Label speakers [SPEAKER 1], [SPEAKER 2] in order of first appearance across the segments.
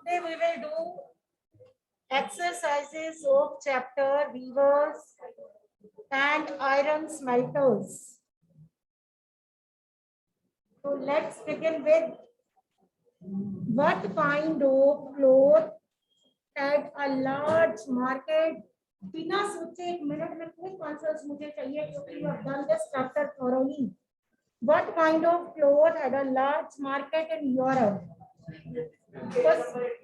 [SPEAKER 1] Today we will do exercises of chapter weavers and iron smelters. So let's begin with what kind of cloth had a large market. बिना सोचे एक minute में quick answers मुझे चाहिए क्योंकि you have done this chapter thoroughly. What kind of cloth had a large market in Europe?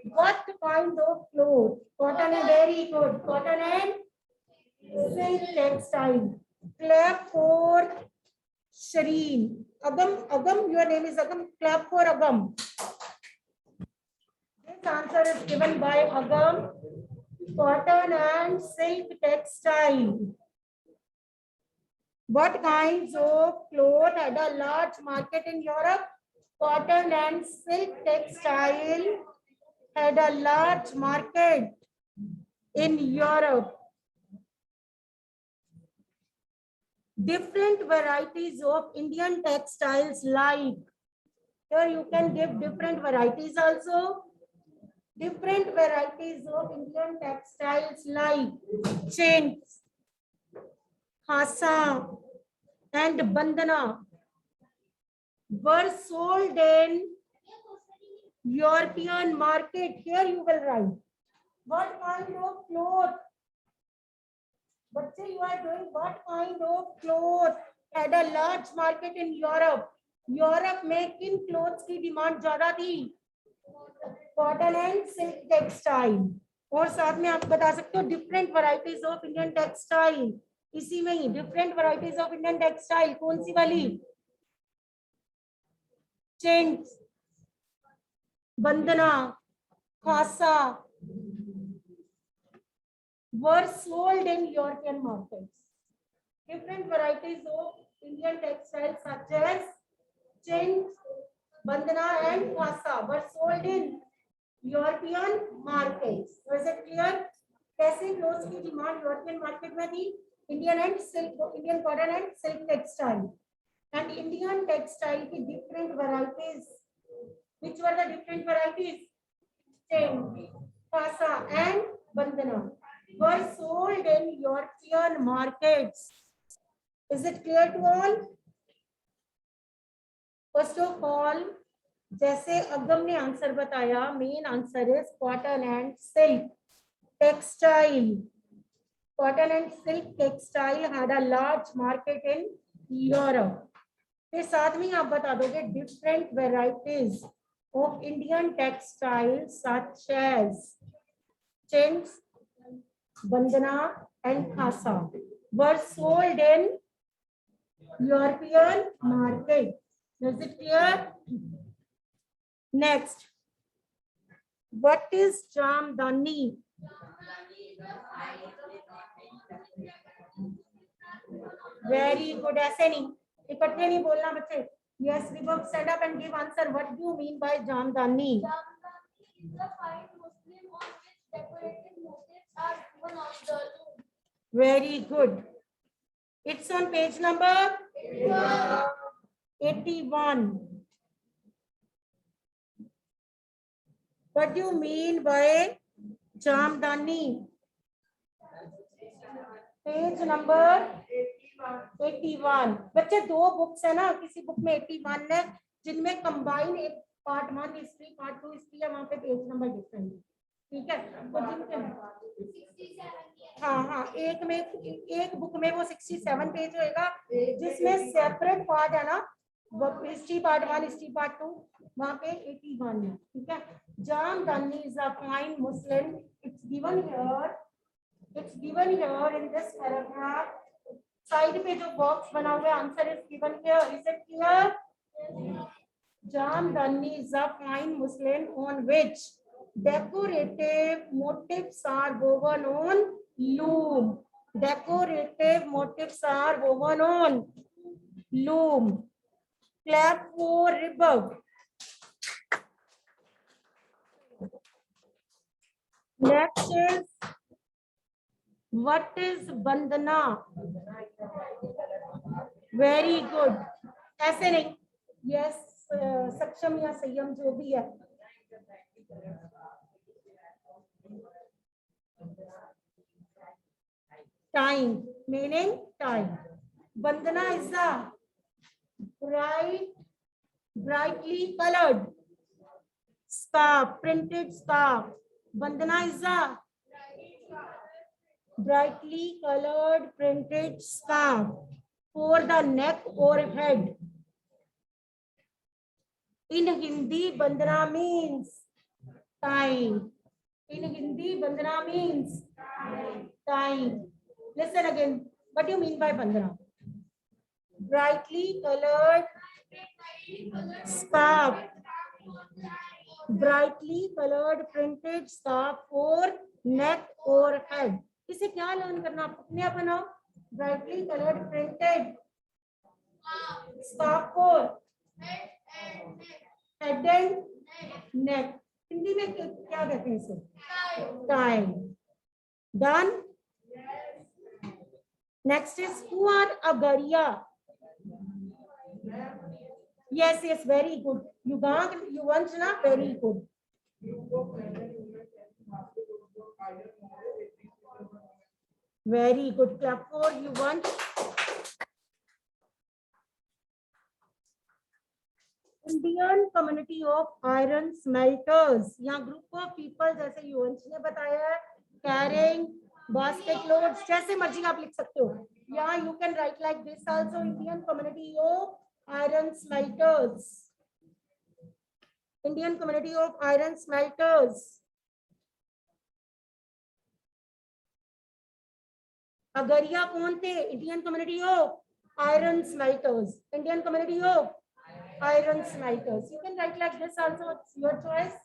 [SPEAKER 1] What kind of cloth? Cotton is very good. Cotton and silk textile. Clap for Shireen. Agam, your name is Agam. Clap for Agam. This answer is given by Agam. Cotton and silk textile. What kinds of cloth had a large market in Europe? Cotton and silk textile had a large market in Europe. Different varieties of Indian textiles like, here you can give different varieties also. Different varieties of Indian textiles like chains, khasa and bandana were sold in European market. Here you will write what kind of cloth. But say you are doing what kind of cloth had a large market in Europe. Europe में किन clothes की demand ज़्यादा थी? Cotton and silk textile. और साथ में आप बता सकते हो different varieties of Indian textile. इसी में ही different varieties of Indian textile कौन सी वाली? Chains, bandana, khasa were sold in European markets. Different varieties of Indian textiles such as chains, bandana and khasa were sold in European markets. Was it clear? कैसे clothes की demand European market में थी? Indian and silk, Indian cotton and silk textile. And Indian textile की different varieties. Which were the different varieties? Chain, khasa and bandana were sold in European markets. Is it clear to all? First of all, जैसे अगम ने answer बताया, main answer is cotton and silk textile. Cotton and silk textile had a large market in Europe. फिर साथ में आप बता दोगे different varieties of Indian textiles such as chains, bandana and khasa were sold in European market. Is it clear? Next, what is jamdani? Very good. ऐसे नहीं, इकट्ठे नहीं बोलना बच्चे. Yes, Vibhav, stand up and give answer. What do you mean by jamdani?
[SPEAKER 2] Jamdani is the fine muslin on which decorative motifs are woven on the loom.
[SPEAKER 1] Very good. It's on page number 81. What do you mean by jamdani? Page number 81. बच्चे दो books है ना, किसी book में 81 है जिनमें combine एक part 1 history part 2 history है, वहां पे पेज नंबर डिफरेंट है. ठीक है, तो जिनके हाँ हाँ एक में एक बुक में वो 67 पेज होएगा, जिसमें सेपरेट पार्ट है ना, वो हिस्ट्री पार्ट 1 हिस्ट्री पार्ट 2, वहां पे 81 है. ठीक है. Jamdani is a fine Muslim. It's given here in this paragraph. Side पे जो बॉक्स बना हुआ है, answer is given here. Is it clear? Jamdani is a fine Muslim on which decorative motifs are woven on loom. Decorative motifs are woven on loom. Clap for Vibhav. Next is, what is bandana? Very good. ऐसे नहीं. Yes, सक्षम या संयम जो भी है. Time, meaning time. Bandhana is the brightly colored scarf, printed scarf. Bandhana is the brightly colored printed scarf for the neck or head. In Hindi, bandhana means time. In Hindi, bandhana means time. Listen again. What do you mean by bandhana? Brightly colored scarf. Brightly colored printed scarf for neck or head. इसे क्या learn करना आप अपने आप बनाओ. Brightly colored printed scarf for head and neck. Hindi में क्या कहते हैं इसे? Time. Done. Next is who are Agaria? Yes, yes, very good. Yuvanshana, very good. Very good. Clap for Yuvansh. Indian community of iron smelters. यहाँ group of people जैसे युवंश ने बताया है, carrying basket loads, जैसे मर्जी आप लिख सकते हो. यहाँ you can write like this also. Indian community of iron smelters. Indian community of iron smelters. Agaria कौन थे? Indian community of iron smelters. Indian community of iron smelters. You can write like this also. It's your choice.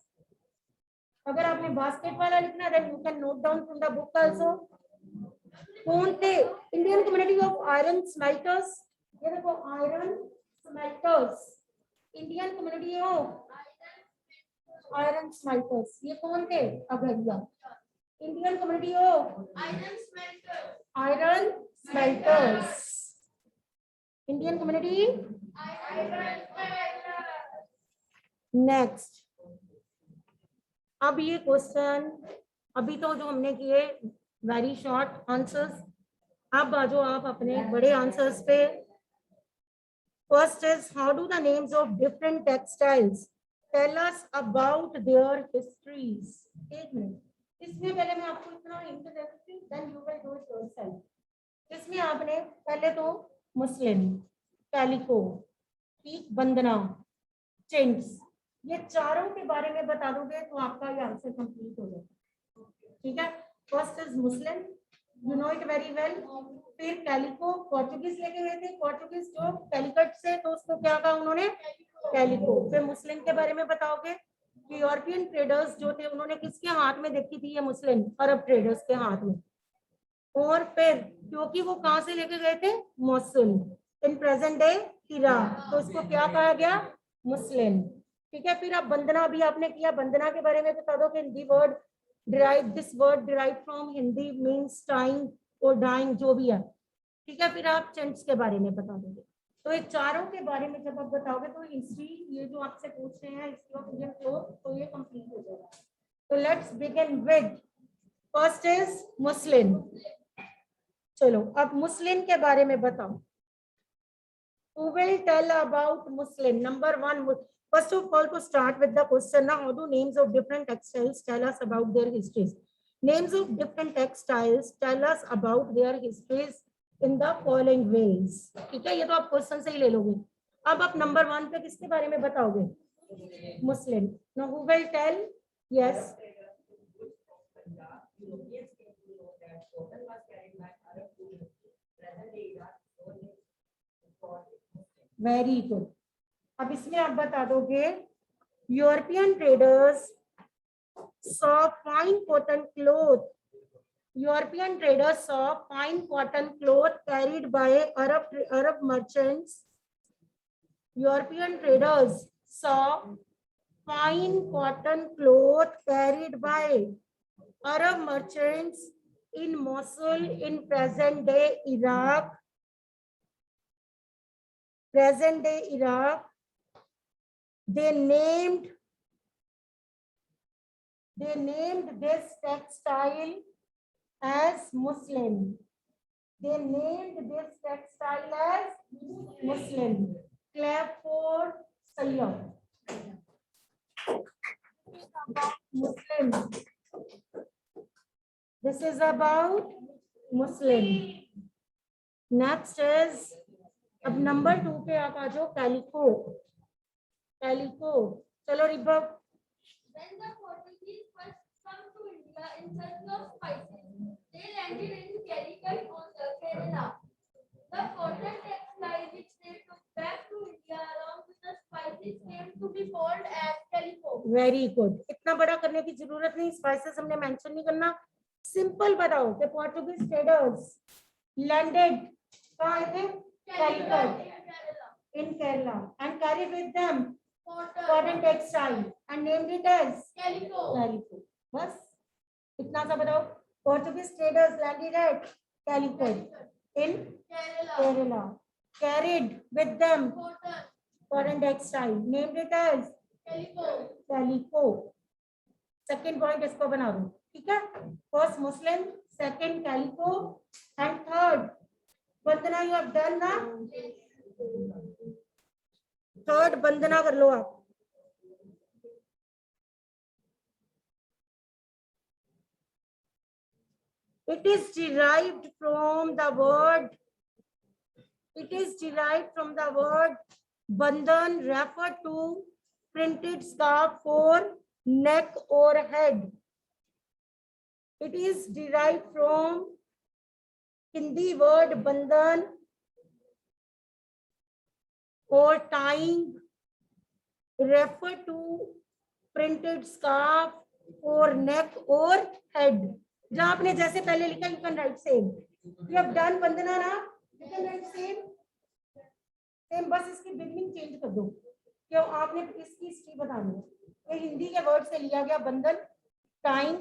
[SPEAKER 1] अगर आपने basket वाला लिखना, then you can note down from the book also. कौन थे? Indian community of iron smelters. ये देखो iron smelters. Indian community of iron smelters. ये कौन थे? Agaria. Indian community of iron smelters. Iron smelters. Indian community. Iron smelters. Next. अब ये question अभी तो जो हमने किए वेरी शॉर्ट आंसर्स. अब आ जाओ आप अपने बड़े आंसर्स पे. First is how do the names of different textiles tell us about their histories. एक मिनट, इसमें पहले मैं आपको इतना हिंट दे देती हूं, then you will do it yourself. इसमें आपने पहले तो मुस्लिम, कैलिको, ठीक, बंदना, चिंट्स, ये चारों के बारे में बता दोगे तो आपका ये आंसर कंप्लीट हो जाएगा. ठीक है. First is Muslim, you know it very well. फिर कैलिको, पोर्चुगीज लेके गए थे, पोर्चुगीज जो कैलिकट से, तो उसको क्या कहा उन्होंने? कैलिको. फिर मुस्लिम के बारे में बताओगे कि यूरोपियन ट्रेडर्स जो थे उन्होंने किसके हाथ में देखी थी ये मुस्लिम? अरब ट्रेडर्स के हाथ में. और फिर क्योंकि वो कहां से लेके गए थे? Mosul in present day Iraq, तो उसको क्या कहा गया? मुस्लिम. ठीक है. फिर अब बंदना भी आपने किया, बंदना के बारे में बता दो कि Hindi word derive, this word derive from Hindi means time और डाइंग, जो भी है. ठीक है. फिर आप चिंट्स के बारे में बता दोगे. तो ये चारों के बारे में जब आप बताओगे तो हिस्ट्री ये जो आपसे पूछ रहे हैं हिस्ट्री ऑफ इंडियन क्लोथ, तो ये कंप्लीट हो जाएगा. तो let's begin with first is muslin. चलो अब मुस्लिम के बारे में बताओ. Who will tell about Muslim? Number one, first of all, to start with the question, now how do names of different textiles tell us about their histories? Names of different textiles tell us about their histories in the following ways. ठीक है. ये तो आप question से ही ले लोगे. अब आप नंबर वन पे किसके बारे में बताओगे? मुस्लिम. Now who will tell? Yes. Very good. अब इसमें आप बता दोगे European traders saw fine cotton cloth. European traders saw fine cotton cloth carried by Arab merchants. European traders saw fine cotton cloth carried by Arab merchants in Mosul in present day Iraq. Present day Iraq. They named this textile as muslin. They named this textile as muslin. Clap for Sayyid. Muslin. This is about muslin. Next is, अब number 2 पे आप आ जाओ, calico. Calico, चलो रिबब.
[SPEAKER 2] When the Portuguese first come to India in search of spices, they landed in Calicut on the Kerala. The cotton textile which they took back to India along with the spices came to be called as calico.
[SPEAKER 1] Very good. इतना बड़ा करने की जरूरत नहीं, spices हमने mention नहीं करना. Simple बताओ कि पोर्टुगीज ट्रेडर्स लैंडेड कहाँ आए थे? Calicut in Kerala and carried with them cotton textile and named it as
[SPEAKER 2] Calico.
[SPEAKER 1] Calico. बस इतना सा बताओ. Portuguese traders landed at Calicut in Kerala, carried with them cotton textile, named it as Calico. Second point इसको बना दो, ठीक है? First Muslim, second Calico, and third bandanna. You have done ना? थर्ड बंदना कर लो आप. It is derived from the word. It is derived from the word bandan, refer to printed scarf for neck or head. It is derived from Hindi word bandan or tying, refer to printed scarf for neck or head. जहाँ आपने जैसे पहले लिखा, you can write same. You have done बंदना ना, you can write same. Same, बस इसकी beginning change कर दो. क्यों? आपने इसकी हिस्ट्री बतानी है. ये हिंदी के वर्ड से लिया गया बंदन. टाइम,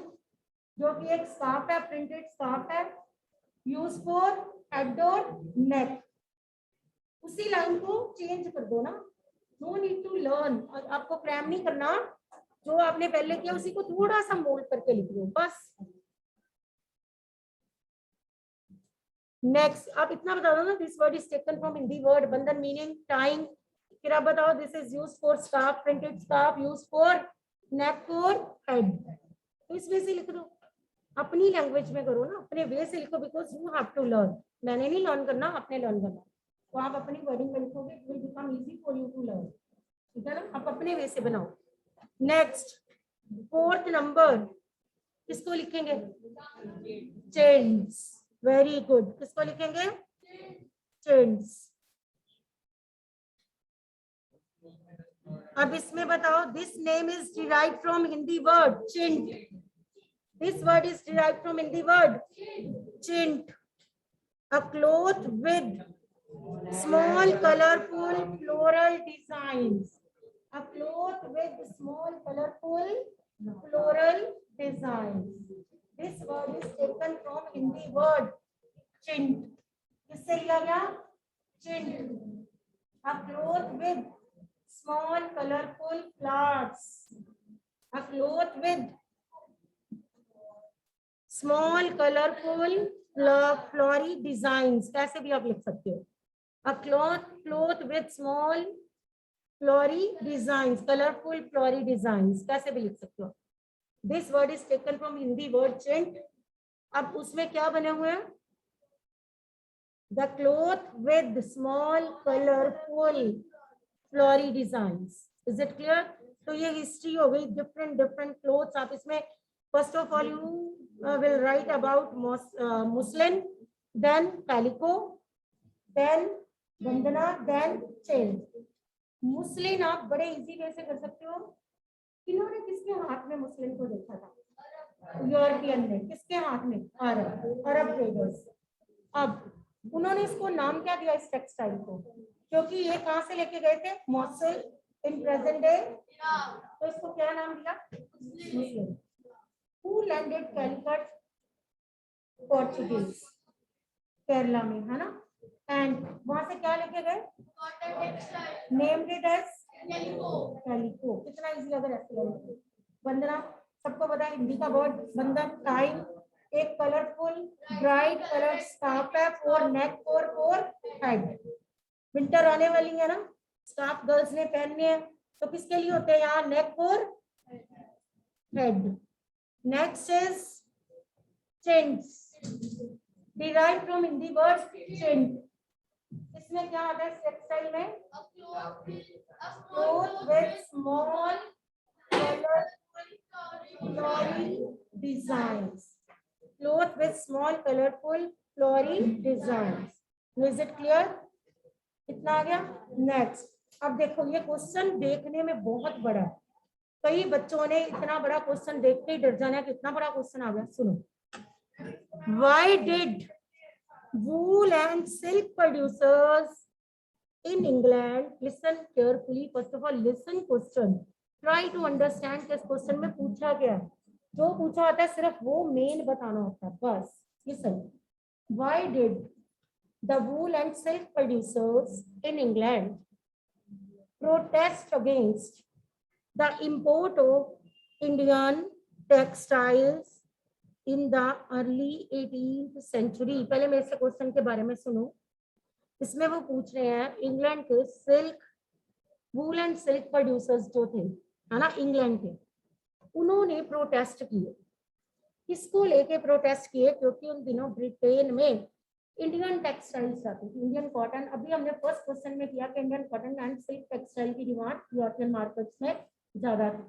[SPEAKER 1] जो कि एक स्कार्फ है, प्रिंटेड स्कार्फ है, यूज फॉर हेड और नेक. उसी लाइन को चेंज कर दो ना. No need to learn. और आपको क्रैम नहीं करना. जो आपने पहले किया उसी को थोड़ा सा मोल्ड करके लिख दो बस. नेक्स्ट आप इतना बता दो ना, this word is taken from Hindi word bandhan meaning tying. फिर आप बताओ this is used for scarf, printed scarf, used for neck और हेड. तो इस वे से लिख दो. अपनी लैंग्वेज में करो ना, अपने वे से लिखो, because you have to learn. मैंने नहीं लर्न करना, आपने लर्न करना. तो आप अपनी वर्डिंग में लिखोगे, it will become easy for you to learn. ठीक है ना? आप अपने वे से बनाओ. नेक्स्ट फोर्थ नंबर किसको लिखेंगे? चेन्स. Very good. किसको लिखेंगे? चेन्स. अब इसमें बताओ, this name is derived from Hindi word chint. This word is derived from Hindi word chint. A cloth with small colorful floral designs. A cloth with small colorful floral designs. This word is taken from Hindi word chint. किससे लिया गया? Chint. A cloth with small colorful flowers. A cloth with small colorful flowery designs. कैसे भी आप लिख सकते हो. A cloth with small flowery designs, colorful flowery designs. कैसे भी लिख सकते हो. This word is taken from Hindi word chint. अब उसमें क्या बने हुए हैं? The cloth with small colorful flowery designs. Is it clear? तो ये हिस्ट्री हो गई. different clothes. आप इसमें first of all you will write about muslin, then calico, then Bandana, then chain. Muslin आप बड़े इजी वे से कर सकते हो. इन्होंने किसके हाथ में मुस्लिन को देखा था? यूरोपियन ने. किसके हाथ में? Arab traders. अब उन्होंने इसको नाम क्या दिया इस टेक्सटाइल को? क्योंकि ये कहाँ से लेके गए थे? Mosul in present day. तो इसको क्या नाम दिया? Muslin. Who landed Calicut? Portuguese. Kerala में, है ना? एंड वहां से क्या लेके गए? Named it as calico. कितना इजी अगर ऐसे. बंदना सबको पता है, हिंदी का वर्ड बंधन. टाइम एक कलरफुल ब्राइट कलर स्कार्फ है, for neck for head. Winter आने वाली है ना, स्कार्फ गर्ल्स ने पहनने हैं, तो किसके लिए होते हैं यहाँ, neck for head. Next is chintz, derive from Hindi word chint. इसमें क्या आता है टेक्सटाइल में, cloth with small floral designs, cloth with small colorful floral designs. Is it clear? इतना आ गया। नेक्स्ट अब देखो, ये क्वेश्चन देखने में बहुत बड़ा है, कई बच्चों ने इतना बड़ा क्वेश्चन देख के ही डर जाना है कि इतना बड़ा क्वेश्चन आ गया। सुनो, why did wool and silk producers in England, listen carefully, first of all listen question, try to understand किस क्वेश्चन में पूछा गया, जो पूछा होता है सिर्फ वो मेन बताना होता है बस। listen, why did the wool and silk producers in England protest against the import of Indian textiles in the early 18th century? पहले मेरे से क्वेश्चन के बारे में सुनो। इसमें वो पूछ रहे हैं इंग्लैंड के silk, wool and silk producers जो थे, है ना, इंग्लैंड के, उन्होंने प्रोटेस्ट किए। किसको लेके प्रोटेस्ट किए? क्योंकि उन दिनों ब्रिटेन में इंडियन टेक्सटाइल्स आती थी, इंडियन कॉटन। अभी हमने फर्स्ट क्वेश्चन में किया कि Indian cotton and silk textile की डिमांड यूरोपियन मार्केट्स में ज्यादा थी।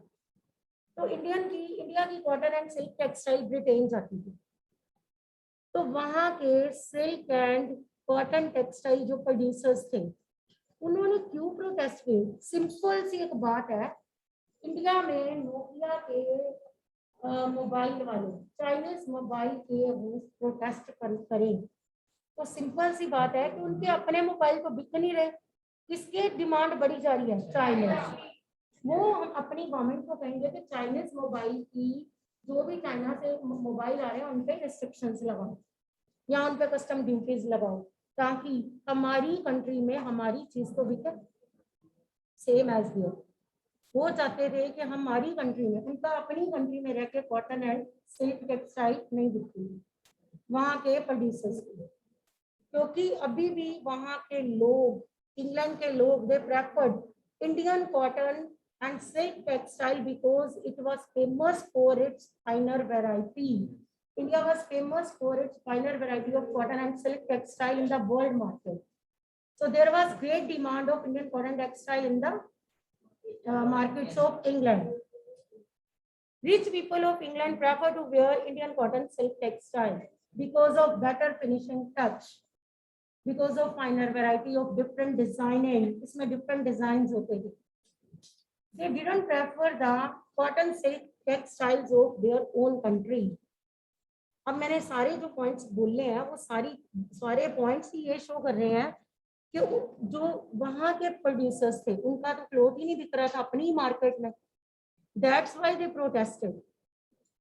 [SPEAKER 1] तो इंडिया की cotton and silk textile Britain जाती थी, तो वहां के सिल्क एंड कॉटन टेक्सटाइल जो प्रोड्यूसर्स थे, उन्होंने क्यों प्रोटेस्ट किए? सिंपल सी एक बात है, इंडिया में नोकिया के मोबाइल वाले, चाइनीज मोबाइल के वो प्रोटेस्ट करें, तो सिंपल सी बात है कि उनके अपने मोबाइल तो बिक नहीं रहे, किसकी डिमांड बढ़ी जा रही है? चाइनीज। वो हम अपनी गवर्नमेंट को कहेंगे कि चाइनीज मोबाइल की, जो भी चाइना से मोबाइल आ रहे हैं उन पे रिस्ट्रिक्शंस लगाओ या उन पे कस्टम ड्यूटीज लगाओ, ताकि हमारी कंट्री में हमारी चीज तो बिके सेम एज दियर। वो चाहते थे कि हमारी कंट्री में, उनका अपनी कंट्री में रह के कॉटन एंड सिल्क टेक्सटाइल नहीं बिकती वहाँ के प्रोड्यूसर्स को, क्योंकि अभी भी वहाँ के लोग, इंग्लैंड के लोग, they preferred Indian cotton and silk textile because it was famous for its finer variety. India was famous for its finer variety of cotton and silk textile in the world market. So there was great demand of Indian cotton textile in the markets of England. Rich people of England prefer to wear Indian cotton silk textile because of better finishing touch, because of finer variety of different designing. इसमें different designs होते थे. They didn't prefer the cotton silk textiles of their own country. अब मैंने सारे जो points बोलने हैं वो सारे पॉइंट्स ही ये शो कर रहे हैं कि जो वहां के प्रोड्यूसर्स थे उनका तो क्लोथ ही नहीं बिक रहा था अपनी मार्केट में। That's why they protested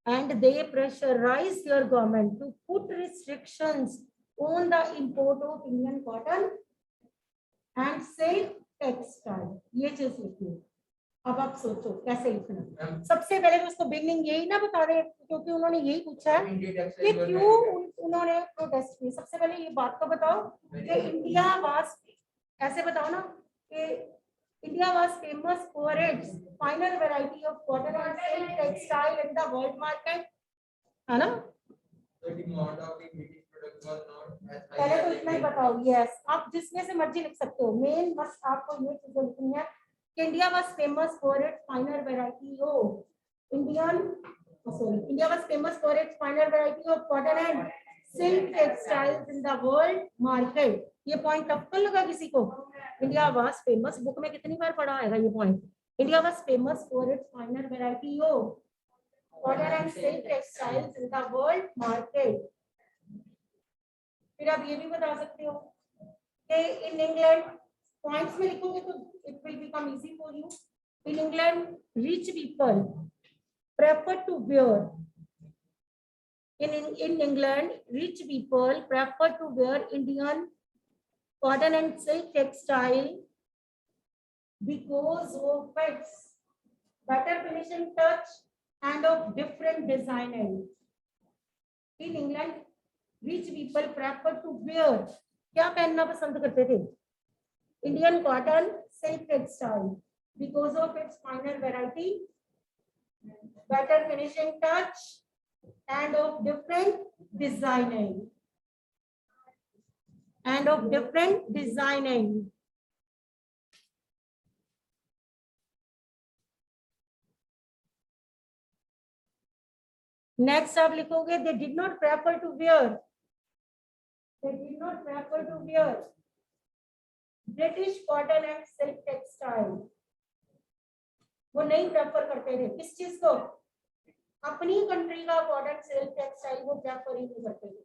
[SPEAKER 1] and they pressurized their government to put restrictions on the import of Indian cotton and silk textile. ये चीज लिखी है। अब आप सोचो कैसे लिखना। सबसे पहले तो उसको बिगनिंग यही ना बता रहे, क्योंकि उन्होंने यही पूछा है कि क्यों उन्होंने प्रोटेस्ट की। सबसे पहले ये बात तो बताओ कि इंडिया वाज, ऐसे बताओ ना कि India was famous for its finer variety of cotton and silk textile in the world market, है ना। पहले तो इतना ही बताओ। यस, आप जिसमें से मर्जी लिख सकते हो, मेन बस आपको ये चीजें लिखनी है। India was famous for its finer variety of India was famous for its finer variety of cotton and silk textiles in the world market. ये पॉइंट टफ कर लगा किसी को? इंडिया was famous, बुक में कितनी बार पढ़ा आएगा ये point? India was famous for its finer variety of cotton and silk textiles in the world market. फिर आप ये भी बता सकते हो कि इन इंग्लैंड, पॉइंट्स में लिखोगे तो it will become easy for you. In England, rich people prefer to wear. In England, rich people prefer to wear Indian cotton and silk textile because of its better finishing touch and of different designing. In England rich people prefer to wear, क्या पहनना पसंद करते थे? Indian cotton silk textile because of its finer variety, better finishing touch and of different designing. Next आप लिखोगे they did not prefer to wear British cotton and silk textile. वो नहीं prefer करते थे किस चीज को? अपनी कंट्री का कॉटन सिल्क टेक्सटाइल वो प्रेफर ही नहीं करते थे,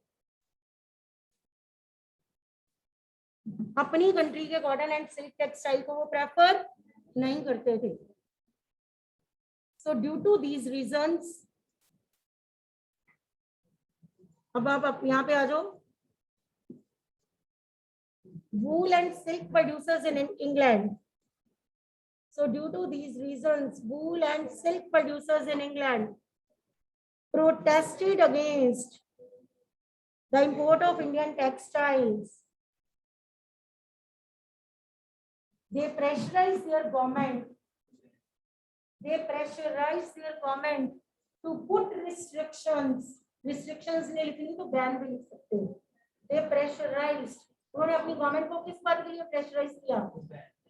[SPEAKER 1] अपनी कंट्री के कॉटन एंड सिल्क टेक्सटाइल को वो प्रेफर नहीं करते थे. So due to these reasons, अब आप यहाँ पे आ जाओ. wool and silk producers in England. So due to these reasons, wool and silk producers in England protested against the import of Indian textiles. They pressurized their government to put restrictions. Restrictions नहीं लिखनी तो ban भी लिख सकते हो. They pressurized, उन्होंने अपनी government को किस बात के लिए प्रेशराइज किया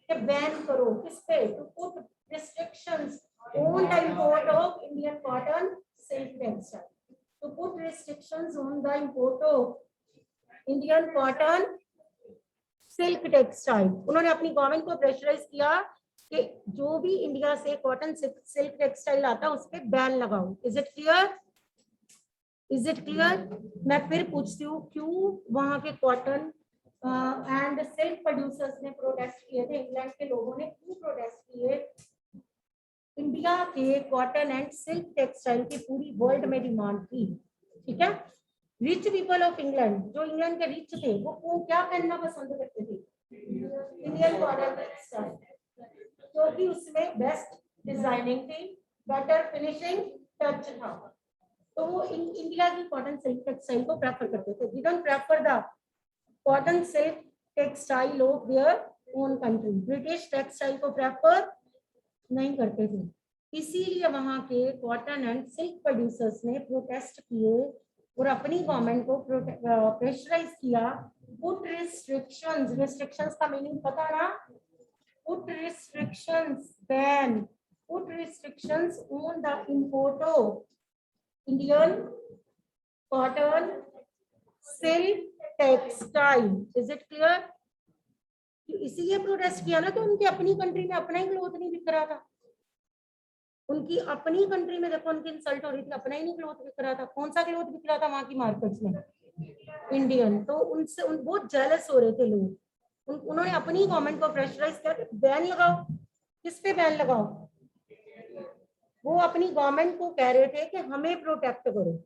[SPEAKER 1] कि बैन करो, किस पे? To put restrictions on the import of Indian cotton silk textile. To put restrictions on the import of Indian cotton silk textile. उन्होंने अपनी गवर्नमेंट को प्रेशराइज किया कि जो भी इंडिया से कॉटन सिल्क टेक्सटाइल आता है उस पर बैन लगाओ. Is it clear? Is it clear? मैं फिर पूछती हूँ, क्यों वहां के कॉटन एंड सिल्क प्रोड्यूसर्स ने प्रोटेस्ट किए थे? इंग्लैंड के लोगों ने क्यों प्रोटेस्ट किए? इंडिया के कॉटन एंड सिल्क टेक्सटाइल की पूरी वर्ल्ड में डिमांड थी. ठीक है. रिच पीपल ऑफ इंग्लैंड, जो इंग्लैंड के रिच थे, वो क्या पहनना पसंद करते थे? इंडियन कॉटन टेक्सटाइल, क्योंकि उसमें बेस्ट डिजाइनिंग थी, बेटर फिनिशिंग टच था. तो वो इंडिया की कॉटन सिल्क टेक्सटाइल को प्रेफर करते थे. They don't prefer the cotton silk textile of their own country. British textile को प्रेफर नहीं करते थे. इसीलिए वहां के कॉटन एंड सिल्क प्रोड्यूसर्स ने प्रोटेस्ट किए और अपनी गवर्नमेंट को प्रेशराइज किया. पुट रिस्ट्रिक्शंस, रिस्ट्रिक्शंस का मीनिंग पता ना? Put restrictions, ban, put restrictions on the import of Indian cotton silk textile. Is it clear? इसीलिए प्रोटेस्ट किया ना कि उनकी अपनी कंट्री में अपना ही क्लोथ नहीं बिक रहा था. उनकी अपनी कंट्री में देखो उनकी इंसल्ट हो रही थी, अपना ही नहीं क्लोथ बिक रहा था. कौन सा क्लोथ बिक रहा था वहां की मार्केट्स में? इंडियन. तो उनसे बहुत जेलस हो रहे थे लोग. उन्होंने अपनी गवर्नमेंट को प्रेशराइज किया कि बैन लगाओ. किस पे बैन लगाओ? वो अपनी गवर्नमेंट को कह रहे थे कि हमें प्रोटेक्ट करो.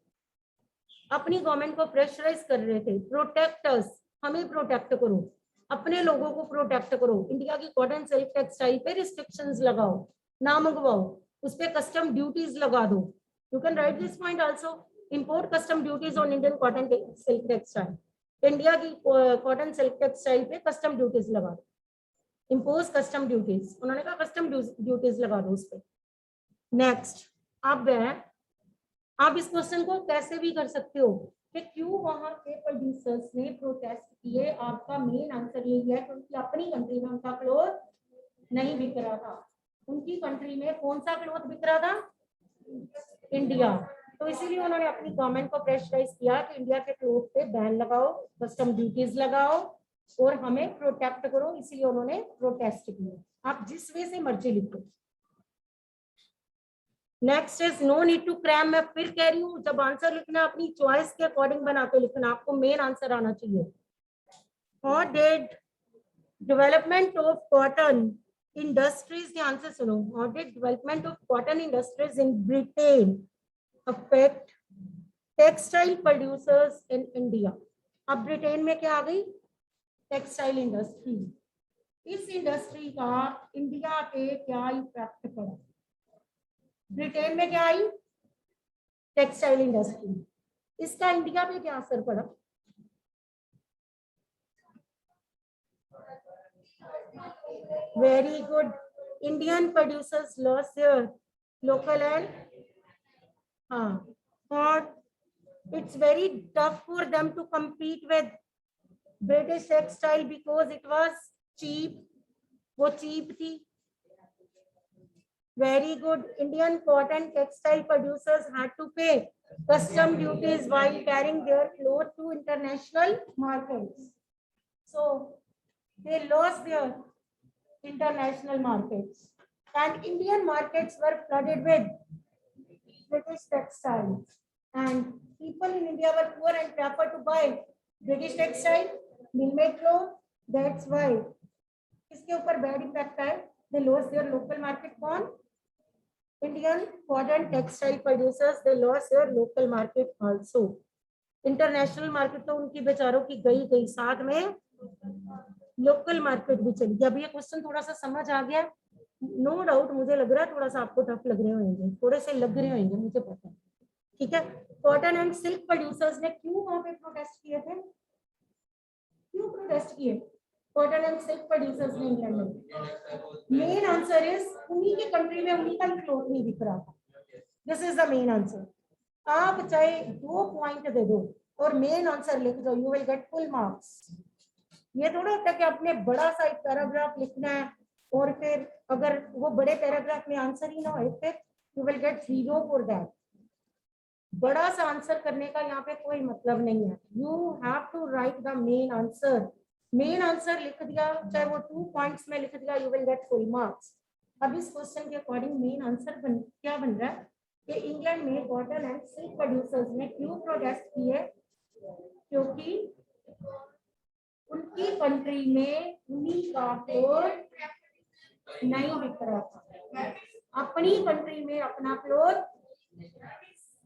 [SPEAKER 1] अपनी गवर्नमेंट को प्रेशराइज कर रहे थे, प्रोटेक्टर्स, हमें प्रोटेक्ट करो, अपने लोगों को प्रोटेक्ट करो. इंडिया की कॉटन सिल्क टेक्सटाइल पे रिस्ट्रिक्शंस लगाओ, ना मंगवाओ, उस पे कस्टम ड्यूटीज लगा दो. You can write this point also. Import custom duties on Indian cotton silk textile. India की कॉटन सिल्क टेक्सटाइल पे कस्टम ड्यूटीज लगा दो. Impose custom duties. उन्होंने कहा कस्टम ड्यूटीज लगा दो उस पे. नेक्स्ट, अब आप इस क्वेश्चन को कैसे भी कर सकते हो कि क्यों वहां के प्रोड्यूसर्स ने प्रोटेस्ट किए. आपका मेन आंसर यही है कि उनकी अपनी कंट्री में उनका क्लोथ नहीं बिक रहा था. उनकी कंट्री में कौन सा क्लोथ बिक रहा था? इंडिया. तो इसीलिए उन्होंने अपनी गवर्नमेंट को प्रेशराइज किया कि इंडिया के क्लोथ पे बैन लगाओ, कस्टम ड्यूटीज लगाओ और हमें प्रोटेक्ट करो. इसीलिए उन्होंने प्रोटेस्ट किया. आप जिस वे से मर्जी लिखो. Next is no need to cram. मैं फिर कह रही हूँ, जब आंसर लिखना अपनी चॉइस के अकॉर्डिंग बना के लिखना. आपको मेन आंसर आना चाहिए. How did development of cotton industries, ध्यान से सुनो, how did development of cotton industries in Britain affect textile producers in India? अब ब्रिटेन में क्या आ गई? Textile industry. इस इंडस्ट्री का इंडिया पे क्या इफेक्ट पड़ा? ब्रिटेन में क्या आई? Textile industry. इसका इंडिया पे क्या असर पड़ा? Very good. Indian producers lost their local and और it's very tough for them to compete with British textile because it was cheap. वो cheap थी. Very good. Indian cotton textile producers had to pay custom duties while carrying their clothes to international markets. So they lost their international markets, and Indian markets were flooded with British textiles. And people in India were poor and preferred to buy British textile, mill-made clothes. That's why. इसके ऊपर bad impact है. They lost their local market. कौन? Indian cotton textile producers. They lost their local market also. International market तो उनकी बेचारों की गई साथ में लोकल मार्केट भी चली गई. अब ये क्वेश्चन थोड़ा सा समझ आ गया? नो डाउट मुझे लग रहा है थोड़ा सा आपको टफ लग रहे होंगे, थोड़े से लग रहे होंगे, मुझे पता है. ठीक है. कॉटन एंड सिल्क प्रोड्यूसर्स ने क्यों वहां पे प्रोटेस्ट किए थे? क्यों प्रोटेस्ट किए कॉटन एंड सिल्क प्रोड्यूसर्स ने इंग्लैंड में? मेन आंसर इज उन्हीं की कंट्री में उन्हीं का क्लोथ नहीं दिख रहा. This is the main answer. आप चाहे 2 पॉइंट दे दो और मेन आंसर लिख दो, you will get full marks. ये थोड़ा होता है कि आपने बड़ा सा एक पैराग्राफ लिखना है और फिर अगर वो बड़े पैराग्राफ में आंसर ही ना हो फिर you will gate 0 for that. बड़ा सा आंसर करने का यहाँ पे कोई मतलब नहीं है. You have to write the main answer. Main answer लिख दिया, चाहे वो 2 पॉइंट्स में लिख दिया, you will get full marks. अब इस क्वेश्चन के अकॉर्डिंग मेन आंसर क्या बन रहा है कि इंग्लैंड में कॉटन एंड सिल्क प्रोड्यूसर्स ने क्यों प्रोटेस्ट किए? क्योंकि उनकी कंट्री में उन्हीं का क्लोथ नहीं बिक रहा था. अपनी कंट्री में अपना क्लोथ,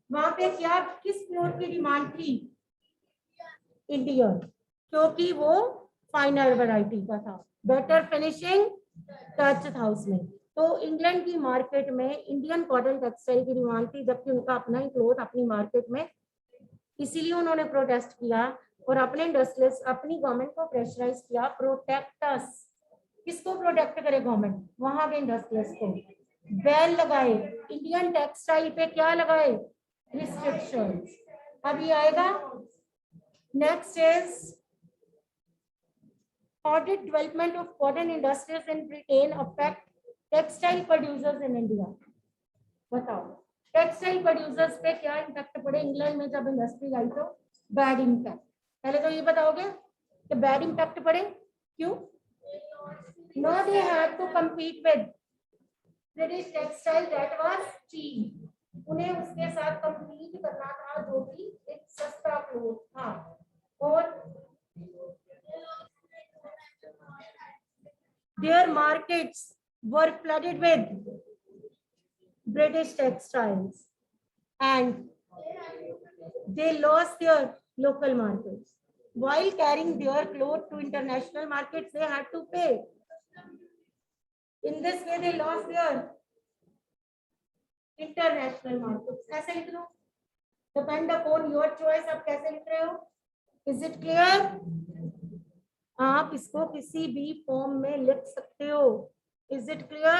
[SPEAKER 1] वहां पे क्या किस क्लोथ की डिमांड थी? इंडियन, क्योंकि वो फाइनर वैरायटी का था, बेटर फिनिशिंग टच था उसमें. तो इंग्लैंड की मार्केट में इंडियन कॉटन टेक्सटाइल की डिमांड थी, जबकि उनका अपना ही क्लोथ अपनी मार्केट में. इसीलिए उन्होंने प्रोटेस्ट किया और अपने इंडस्ट्रियलिस्ट अपनी गवर्नमेंट को प्रेशराइज किया, प्रोटेक्ट अस. किसको प्रोटेक्ट करे गवर्नमेंट? वहां के इंडस्ट्रियलिस्ट को. बैन लगाए इंडियन टेक्सटाइल पे, क्या लगाए? रिस्ट्रिक्शंस. अभी आएगा. Next is how did development of cotton industries in Britain affect textile producers in India? बताओ टेक्सटाइल प्रोड्यूसर्स पे क्या इम्पैक्ट पड़े इंग्लैंड में जब इंडस्ट्री आई तो? Bad impact. पहले तो ये बताओगे कि बैड इम्पैक्ट पड़े क्यों? No they had to compete with British textile that was cheap. उन्हें उसके साथ compete करना था जो कि एक सस्ता क्लोथ था. और their markets were flooded with British textiles and they lost their local markets. While carrying their clothes to international markets, they had to pay. In this way, they lost their international markets. ऐसे लिख लो. Depend upon your choice. आप कैसे लिख रहे हो? Is it clear? आप इसको किसी भी फॉर्म में लिख सकते हो. Is it clear?